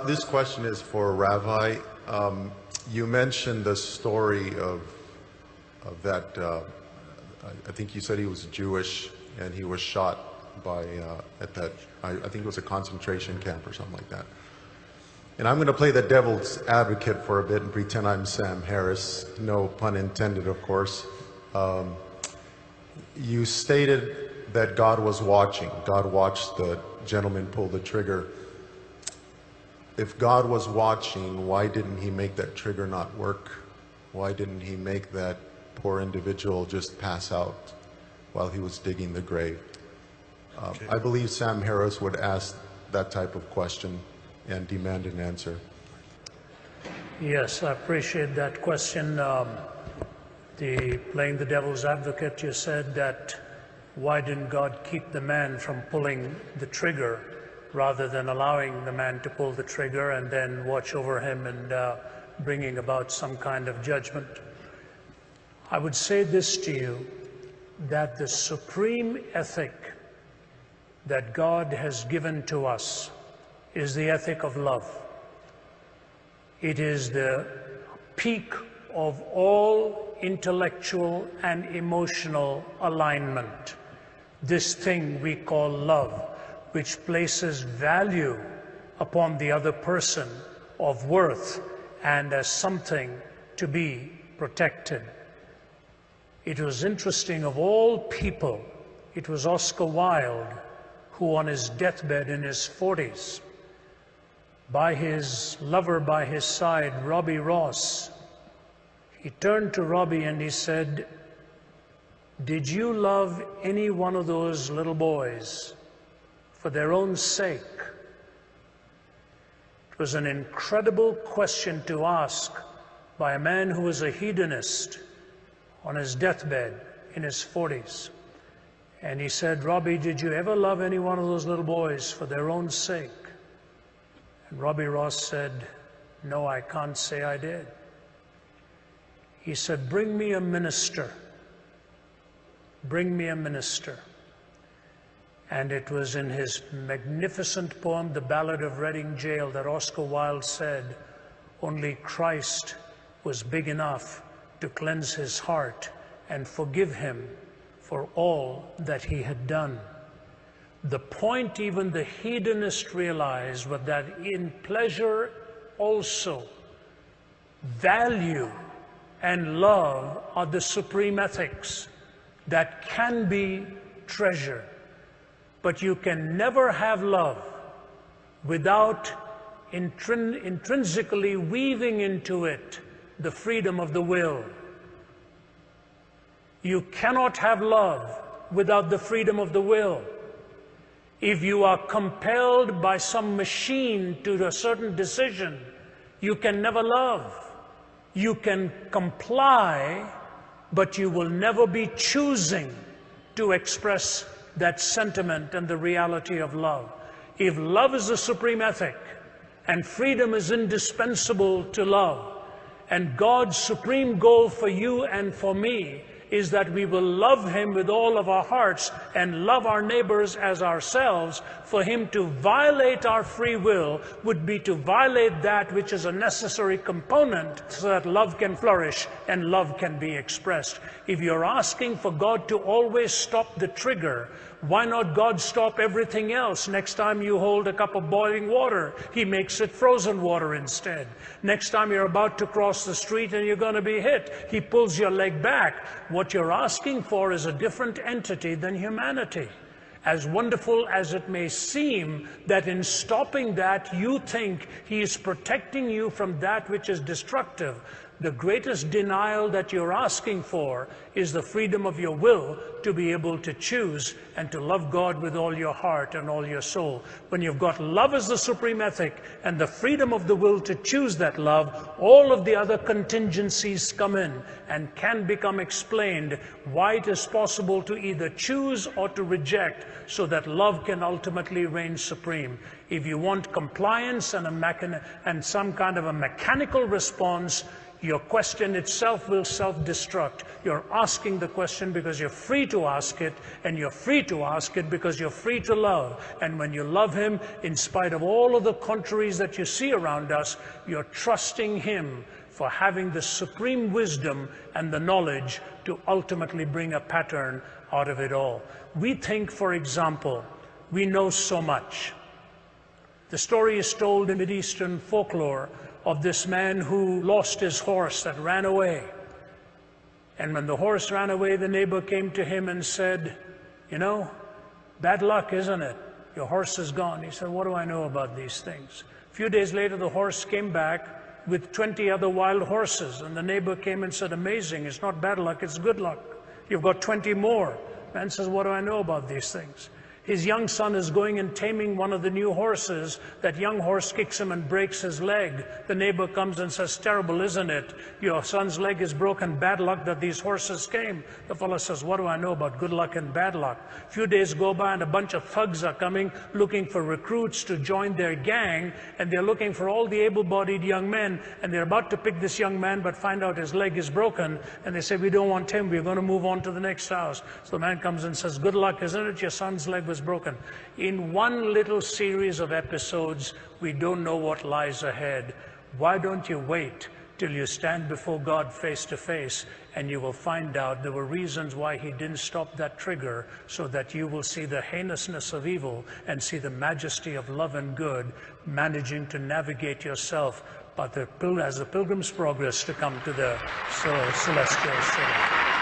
This question is for Rabbi. You mentioned the story of that, I think you said he was Jewish and he was shot by, at that, I think it was a concentration camp or something like that. And I'm going to play the devil's advocate for a bit and pretend I'm Sam Harris. No pun intended, of course. You stated that God was watching. God watched the gentleman pull the trigger. If God was watching, why didn't he make that trigger not work? Why didn't he make that poor individual just pass out while he was digging the grave? Okay. I believe Sam Harris would ask that type of question and demand an answer. Yes, I appreciate that question. Playing the devil's advocate, you said that why didn't God keep the man from pulling the trigger rather than allowing the man to pull the trigger and then watch over him and bringing about some kind of judgment? I would say this to you, that the supreme ethic that God has given to us is the ethic of love. It is the peak of all intellectual and emotional alignment. This thing we call love, which places value upon the other person of worth and as something to be protected. It was interesting, of all people, it was Oscar Wilde who on his deathbed in his 40s, by his lover by his side, Robbie Ross, he turned to Robbie and he said, "Did you love any one of those little boys for their own sake?" It was an incredible question to ask by a man who was a hedonist on his deathbed in his 40s. And he said, "Robbie, did you ever love any one of those little boys for their own sake?" And Robbie Ross said, "No, I can't say I did." He said, "Bring me a minister. Bring me a minister." And it was in his magnificent poem, The Ballad of Reading Gaol, that Oscar Wilde said, only Christ was big enough to cleanse his heart and forgive him for all that he had done. The point even the hedonist realized was that in pleasure also, value and love are the supreme ethics that can be treasured. But you can never have love without intrinsically weaving into it the freedom of the will. You cannot have love without the freedom of the will. If you are compelled by some machine to a certain decision, you can never love. You can comply, but you will never be choosing to express that sentiment and the reality of love. If love is the supreme ethic, and freedom is indispensable to love, and God's supreme goal for you and for me is that we will love him with all of our hearts and love our neighbors as ourselves, for him to violate our free will would be to violate that which is a necessary component so that love can flourish and love can be expressed. If you're asking for God to always stop the trigger, why not God stop everything else? Next time you hold a cup of boiling water, he makes it frozen water instead. Next time you're about to cross the street and you're going to be hit, he pulls your leg back. What you're asking for is a different entity than humanity. As wonderful as it may seem that in stopping that you think he is protecting you from that which is destructive, the greatest denial that you're asking for is the freedom of your will to be able to choose and to love God with all your heart and all your soul. When you've got love as the supreme ethic and the freedom of the will to choose that love, all of the other contingencies come in and can become explained why it is possible to either choose or to reject so that love can ultimately reign supreme. If you want compliance and some kind of a mechanical response, Your question itself will self-destruct. You're asking the question because you're free to ask it, and you're free to ask it because you're free to love. And when you love him, in spite of all of the contraries that you see around us, you're trusting him for having the supreme wisdom and the knowledge to ultimately bring a pattern out of it all. We think, for example, we know so much. The story is told in Mideastern folklore of this man who lost his horse that ran away. And when the horse ran away, the neighbor came to him and said, "You know, bad luck, isn't it? Your horse is gone." He said, "What do I know about these things?" A few days later, the horse came back with 20 other wild horses. And the neighbor came and said, "Amazing, it's not bad luck, it's good luck. You've got 20 more." Man says, "What do I know about these things?" His young son is going and taming one of the new horses. That young horse kicks him and breaks his leg. The neighbor comes and says, "Terrible, isn't it? Your son's leg is broken. Bad luck that these horses came." The fellow says, "What do I know about good luck and bad luck?" A few days go by and a bunch of thugs are coming looking for recruits to join their gang. And they're looking for all the able-bodied young men. And they're about to pick this young man but find out his leg is broken. And they say, "We don't want him. We're going to move on to the next house." So the man comes and says, "Good luck, isn't it? Your son's leg was broken." In one little series of episodes, we don't know what lies ahead. Why don't you wait till you stand before God face to face, and you will find out there were reasons why he didn't stop that trigger, so that you will see the heinousness of evil and see the majesty of love and good, managing to navigate yourself but as the pilgrim's progress to come to the celestial city.